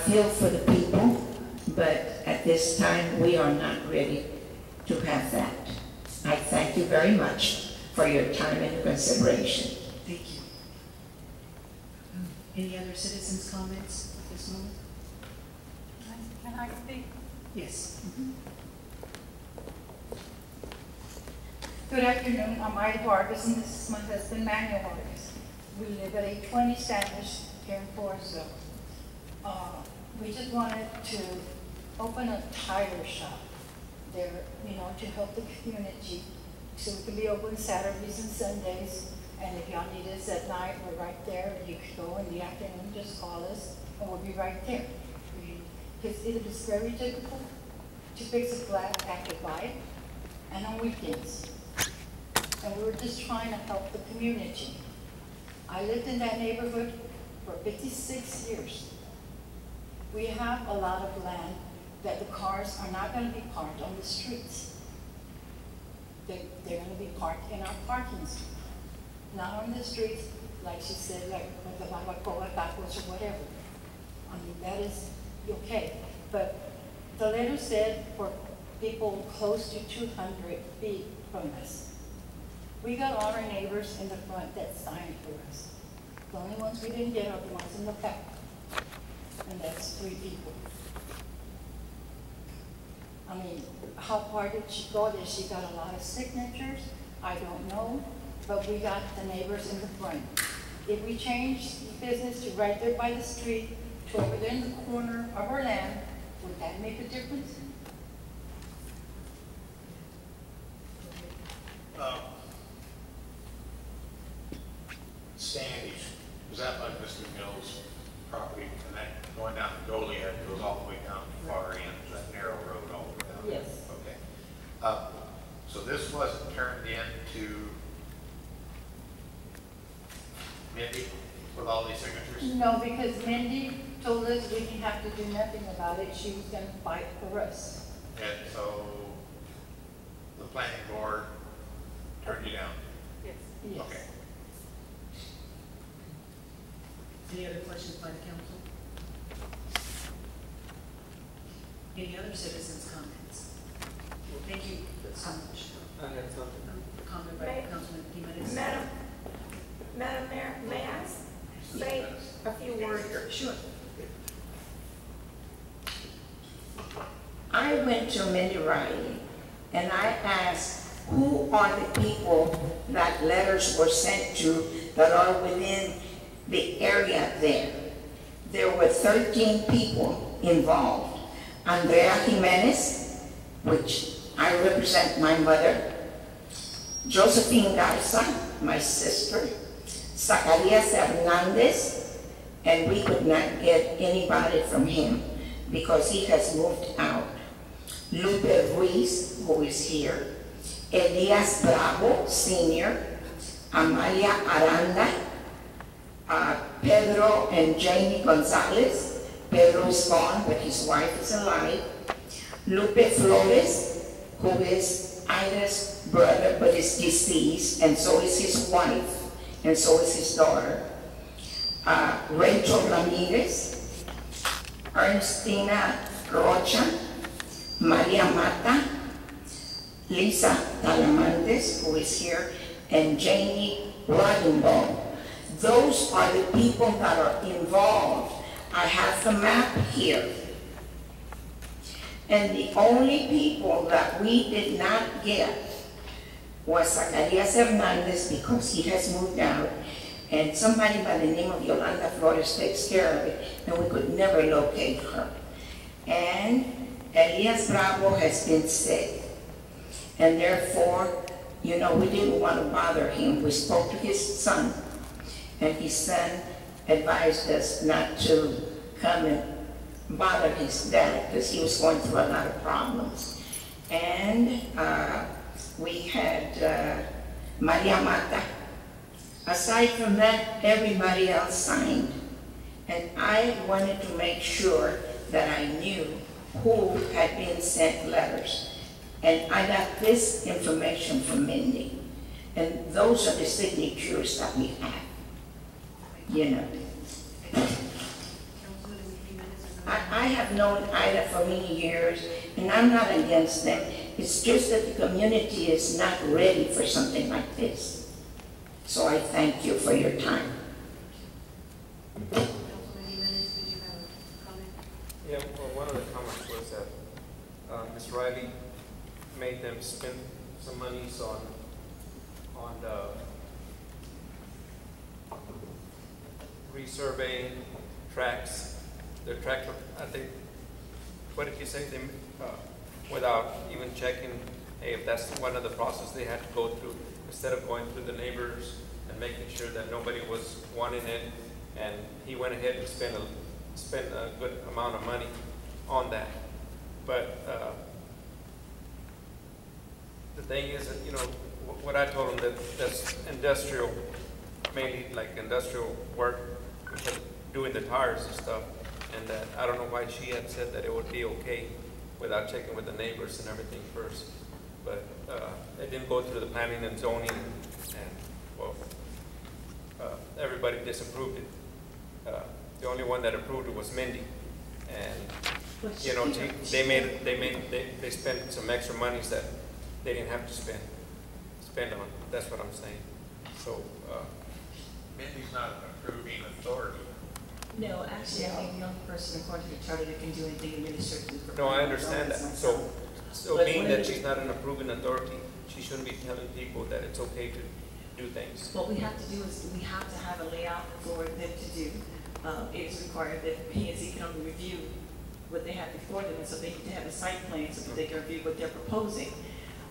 feel for the people, but at this time, we are not ready to have that. I thank you very much for your time and consideration. Thank you. Any other citizens' comments at this moment? Can I speak? Yes. Good afternoon. I'm Ida Vargas, and this is my husband, Manuel Vargas. We live at 820 Sandwich here in Floresville. We just wanted to open a tire shop there, you know, to help the community. So we can be open Saturdays and Sundays. And if y'all need us at night, we're right there. You could go in the afternoon, just call us, and we'll be right there. Because it is very difficult to fix a flat after bite and on weekends. And we were just trying to help the community. I lived in that neighborhood for 56 years. We have a lot of land that the cars are not going to be parked on the streets. They're going to be parked in our parking street. Not on the streets, like she said, like with the barbacoa, tacos, or whatever. I mean, that is okay. But the letter said for people close to 200 feet from us. We got all our neighbors in the front that signed for us. The only ones we didn't get are the ones in the back. And that's 3 people. I mean, how far did she go? Did she got a lot of signatures? I don't know. But we got the neighbors in the front. If we change the business to right there by the street, to over there in the corner of our land, would that make a difference? Standish, is that like Mr. Mills' property? And that going down to Goliad goes all the way down to far end, that narrow road all the way down? Yes. Okay. So this wasn't turned into Mindy with all these signatures? No, because Mindy told us we didn't have to do nothing about it. She was going to fight for us. And so the planning board turned you down? Yes. Yes. Okay. Any other questions by the council? Any other citizens' comments? Well, thank you so much. I have something. Comment by Councilman Jimenez. Madam Mayor, may I say a few words? Sure. I went to Mindy Riley and I asked, who are the people that letters were sent to that are within the area there? There were 13 people involved. Andrea Jimenez, which I represent my mother, Josephine Garza, my sister, Zacarias Hernandez, and we could not get anybody from him because he has moved out. Lupe Ruiz, who is here, Elias Bravo, Sr., Amalia Aranda, Pedro and Jamie Gonzalez. Pedro is gone, but his wife is alive. Lupe Flores, who is Ida's brother, but is deceased, and so is his wife, and so is his daughter. Rachel Ramirez, Ernestina Rocha, Maria Mata, Lisa Talamantes, who is here, and Janie Rodenbaum. Those are the people that are involved. I have the map here. And the only people that we did not get was Zacarias Hernandez because he has moved out, and somebody by the name of Yolanda Flores takes care of it, and we could never locate her. And Elias Bravo has been sick, and therefore, you know, we didn't want to bother him. We spoke to his son, and his son advised us not to come and bother his dad because he was going through a lot of problems. And we had Maria Mata. Aside from that, everybody else signed. And I wanted to make sure that I knew who had been sent letters. And I got this information from Mindy. And those are the signatures that we have. You know. Councilman Jimenez, I have known Ida for many years, and I'm not against them. It's just that the community is not ready for something like this. So I thank you for your time. Councilman Jimenez, did you have a comment? Yeah, well, one of the comments was that Ms. Riley made them spend some monies on the resurveying tracks, their track, I think, what did you say, they, without even checking, hey, if that's one of the process they had to go through, instead of going through the neighbors and making sure that nobody was wanting it, and he went ahead and spent a good amount of money on that. But the thing is that, you know, what I told him, that's industrial, mainly like industrial work, because doing the tires and stuff, and that I don't know why she had said that it would be okay without checking with the neighbors and everything first. But it didn't go through the planning and zoning, and well, everybody disapproved it. The only one that approved it was Mindy, and you know, they spent some extra monies that they didn't have to spend on. That's what I'm saying. So Mindy's not an approving authority. No, actually, I think the only person according to the charter that can do anything administratively. no, I understand that. So But being when that it- she's not an approving authority, she shouldn't be telling people that it's okay to do things. What we have to do is we have to have a layout for them to do. It is required that P&Z can only review what they have before them, and so they need to have a site plan so that they can review what they're proposing.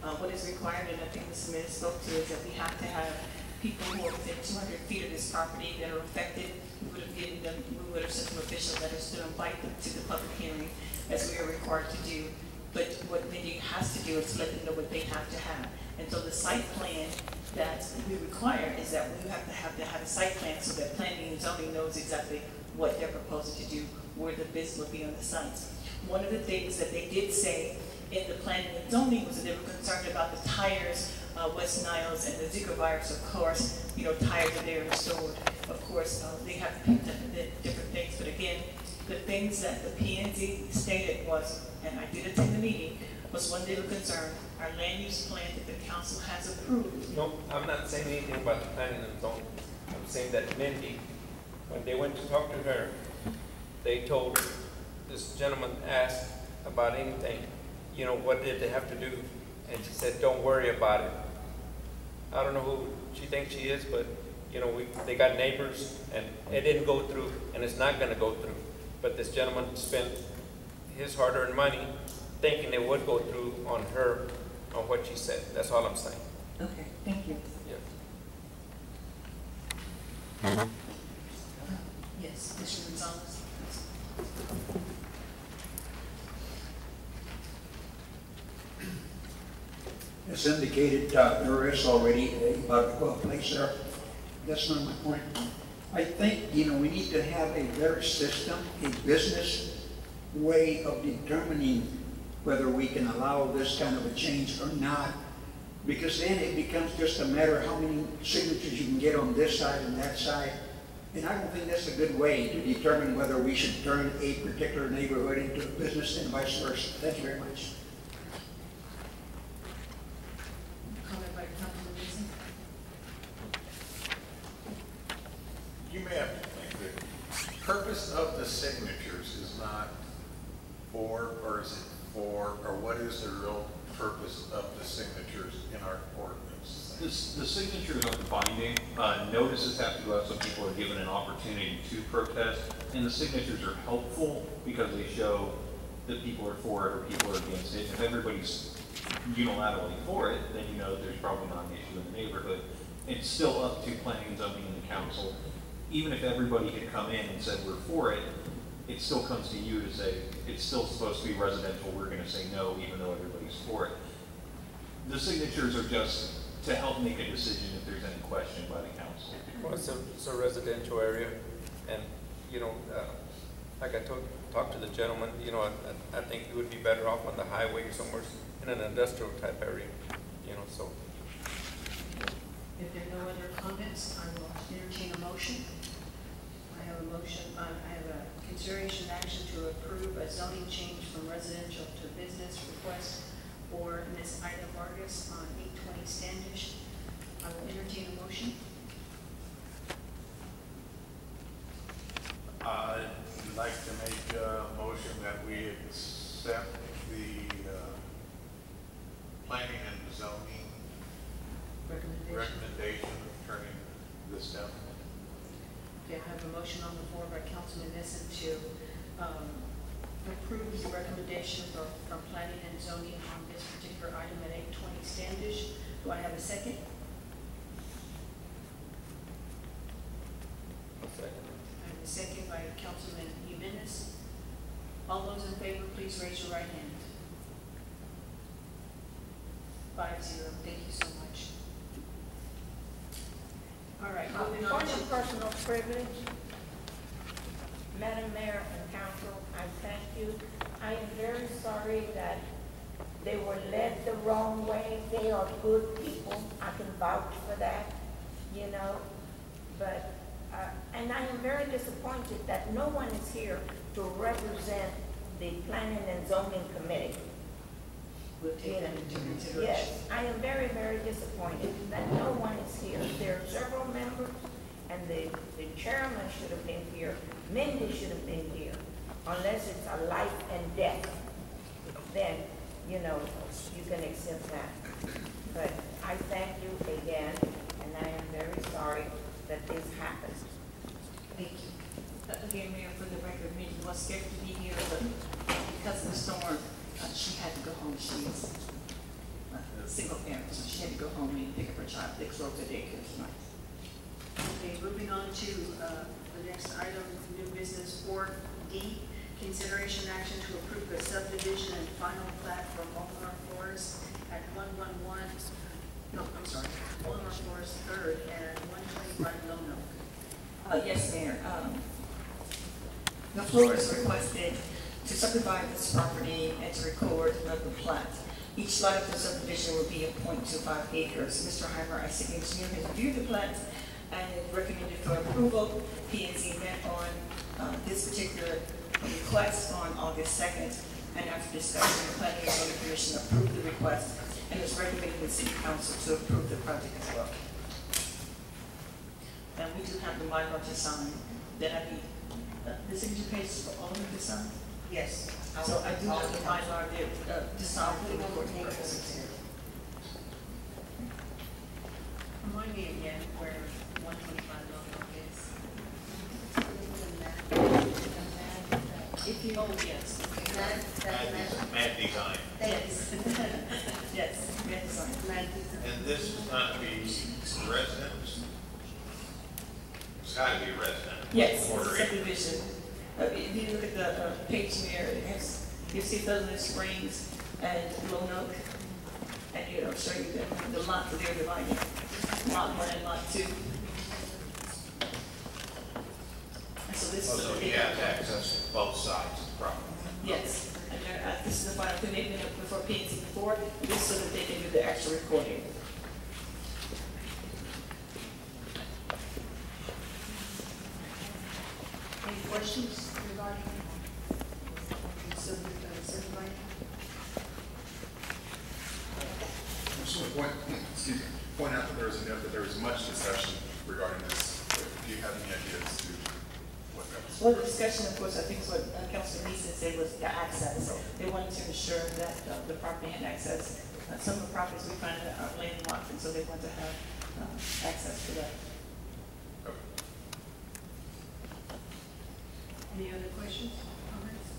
What is required, and I think Mr. Smith spoke to, is that we have to have people who are within 200 feet of this property that are affected. We would have given them, we would have sent them official letters to invite them to the public hearing, as we are required to do. But what Mindy has to do is let them know what they have to have. And so the site plan that we require is that we have to have a site plan so that planning and zoning knows exactly what they're proposing to do, where the business will be on the sites. One of the things that they did say in the planning and zoning was that they were concerned about the tires, West Niles and the Zika virus, of course, you know, tires are there and stored. Of course, they have picked up the different things, but again, the things that the P&Z stated was, and I did attend the meeting, was when they were concerned, our land use plan that the council has approved. No, I'm not saying anything about the planning and zoning. I'm saying that Mindy, when they went to talk to her, they told this gentleman asked about anything, you know, what did they have to do? And she said, don't worry about it. I don't know who she thinks she is, but you know, they got neighbors, and it didn't go through, and it's not going to go through. But this gentleman spent his hard-earned money thinking it would go through on her, on what she said. That's all I'm saying. Okay, thank you. Yeah. Yes, Mr. Gonzalez. As indicated, there is already about 12 place there. That's not my point. I think, you know, we need to have a better system, a business way of determining whether we can allow this kind of a change or not. Because then it becomes just a matter of how many signatures you can get on this side and that side. And I don't think that's a good way to determine whether we should turn a particular neighborhood into a business and vice versa. Thank you very much. Comment by Councilman Mason. You may have to think the purpose of the signatures is not for, or is it for, or what is the real purpose of the signatures in our ordinance? The signatures are binding. Notices have to go out so people are given an opportunity to protest. And the signatures are helpful because they show that people are for it or people are against it. If everybody's unilaterally for it, then you know there's probably not an issue in the neighborhood. It's still up to planning and zoning and the council. Even if everybody had come in and said we're for it, it still comes to you to say it's still supposed to be residential. We're going to say no, even though everybody's for it. The signatures are just to help make a decision if there's any question by the council. Well, it's a residential area, and you know, like I talked to the gentleman, you know, I think it would be better off on the highway or somewhere in an industrial type area, you know. So, If there are no other comments, I will entertain a motion. I have a a motion, I have a consideration action to approve a zoning change from residential to business request for Ms. Ida Vargas on 820 Standish. I will entertain a motion. I'd like to make a motion that we accept the planning and zoning recommendation of turning this down. Okay, I have a motion on the floor by Councilman Nissen to approve the recommendation from planning and zoning on this particular item at 820 Standish. Do I have a second? I'll second it. I have a second by Councilman Jimenez. All those in favor, please raise your right hand. 5-0. Thank you so much. All right, moving on Point to of personal privilege, Madam Mayor and Council, I thank you. I am very sorry that they were led the wrong way. They are good people. I can vouch for that, you know. But, and I am very disappointed that no one is here to represent the Planning and Zoning Committee. We'll take that into consideration. Yes, I am very, very disappointed that no one is here. There are several members, and the chairman should have been here. Mindy should have been here, unless it's a life and death. Then, you know, you can accept that. But I thank you again, and I am very sorry that this happened. Thank you. Again, Mayor, for the record, Mindy was scheduled to be here, but because of the storm, she had to go home. She is a single parent, so she had to go home and pick up her child, take her to daycare tonight. Okay, moving on to the next item, new business 4D, consideration action to approve the subdivision and final plat for Mullingar Forest at 111, no, I'm sorry, Mullingar Forest 3rd at 125 Lono. Yes, Mayor. The floor is requested to subdivide this property and to record the plat. Each lot of the subdivision will be 0.25 acres. Mr. Heimer, our city engineer, has reviewed the plat and recommended for approval. P&Z met on this particular request on August 2nd, and after discussion, the Planning and Zoning Commission approved the request and is recommending the City Council to approve the project as well. And we do have the Mylar to sign. Then I need the signature page for all of you to sign. Yes. So I do have the Mylar there to sign for the recording purposes. Remind me again where 125 Lono is. If you, oh, yes. Mad design. Yes. Yes, mad design. And this is not to be residents? It's got to be resident. Yes, Quarter acre. subdivision. If you look at the page here, it has, you see Sutherland Springs and Lone Oak, and it'll show you the lot that they're dividing, lot 1 and lot 2. And so this is. So he has access to both sides of the property. Yes, and this is the final thing they've been up before P&Z before, just so that they can do the actual recording. any questions regarding subdividing? I just want to point out that there was a note that there was much discussion regarding this. Do you have any ideas to what that was? Well, the discussion, of course, I think is what Councilor Neeson said was the access. They wanted to ensure that the property had access. Some of the properties we find are landlocked, and so they want to have access to that. Okay. Any other questions, comments,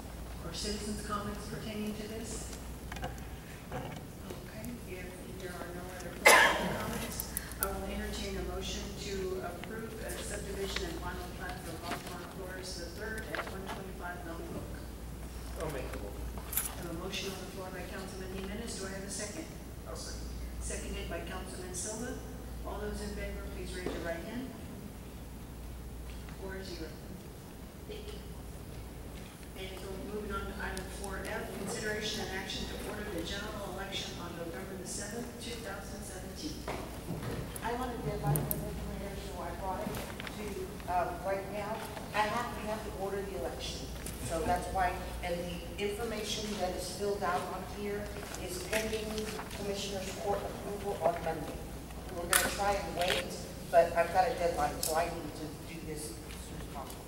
or citizens' comments pertaining to this? Okay, if there are no other questions or comments, I will entertain a motion to approve a subdivision and final plat for Mullingar Forest the 3rd at 125 Melon Brook. I'll make the motion. I have a motion on the floor by Councilman Jimenez. Do I have a second? I'll second. Seconded by Councilman Silva. All those in favor, please raise your right hand. 4-0. Thank you. And so moving on to item 4F, consideration and action to order the general election on November the 7th, 2017. I wanted to invite the mayor, so I brought it to right now. I have that's why, and the information that is filled out on here is pending Commissioner's Court approval on Monday. We're gonna try and wait, but I've got a deadline, so I need to do this as soon as possible.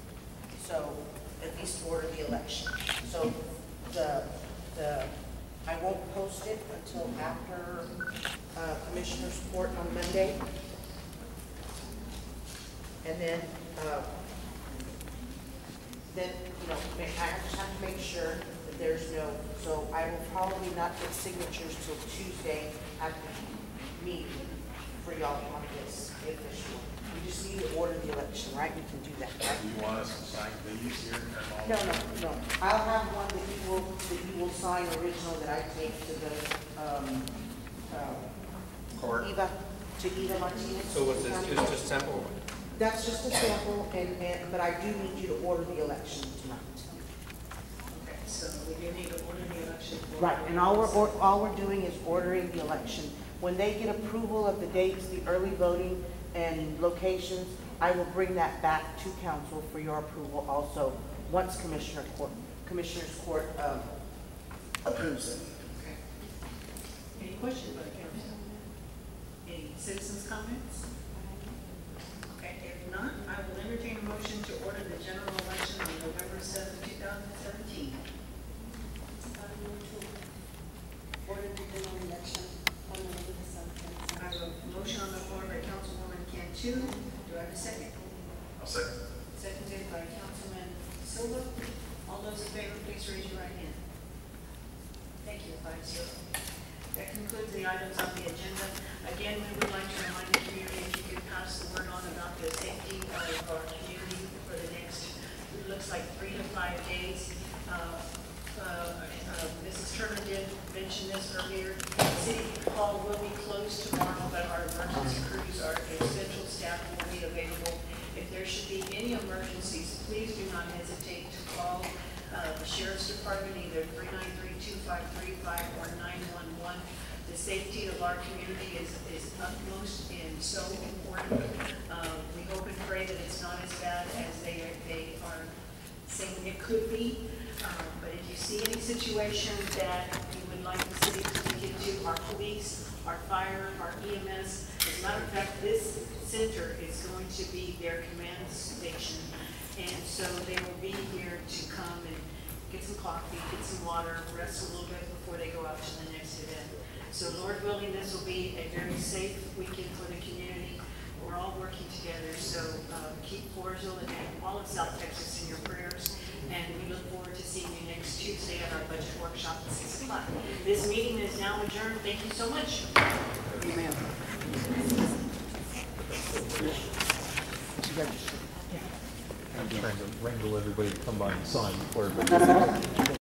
So, at least order the election. So, I won't post it until after Commissioner's Court on Monday. And then, you know, I just have to make sure that there's no, so I will probably not get signatures till Tuesday at the meeting for y'all on this, the official. We just need to order the election, right? We can do that, right? Do you want us to sign these here? and No, all? no. I'll have one that you will sign original that I take to the, Court? to Eva Martinez. So what's this, just sample? That's just a sample, but I do need you to order the election tonight. Okay, so we do need to order the election. Right, and all we're doing is ordering the election. When they get approval of the dates, the early voting and locations, I will bring that back to council for your approval also, once Commissioner's Court approves it. Okay. Any questions by the council? Any citizens' comments? Okay, if not, I will entertain a motion to order the general election on November 7, 2017. Order the general election on November 7th. I have a motion on the floor by Councilwoman Cantu. Do I have a second? I'll second. Seconded by Councilman Silva. All those in favor, please raise your right hand. Thank you, 5-0. That concludes the items on the agenda. Again, we would like to remind the community, if you could pass the word on about the safety of our community for the next, it looks like 3 to 5 days. Mrs. Turner did mention this earlier. City Hall will be closed tomorrow, but our emergency crews, our essential staff will be available. If there should be any emergencies, please do not hesitate to call the Sheriff's Department, either 393-2535 or 911. The safety of our community is utmost and so important. We hope and pray that it's not as bad as they are saying it could be. But if you see any situation that you would like the city to look into, our police, our fire, our EMS, as a matter of fact, this center is going to be their command station. And so they will be here to come and get some coffee, get some water, rest a little bit before they go out to the next event. So Lord willing, this will be a very safe weekend for the community. We're all working together, so keep Floresville and all of South Texas in your prayers. And we look forward to seeing you next Tuesday at our budget workshop at 6 o'clock. This meeting is now adjourned. Thank you so much. Amen. I'm trying to wrangle everybody to come by and sign before everybody.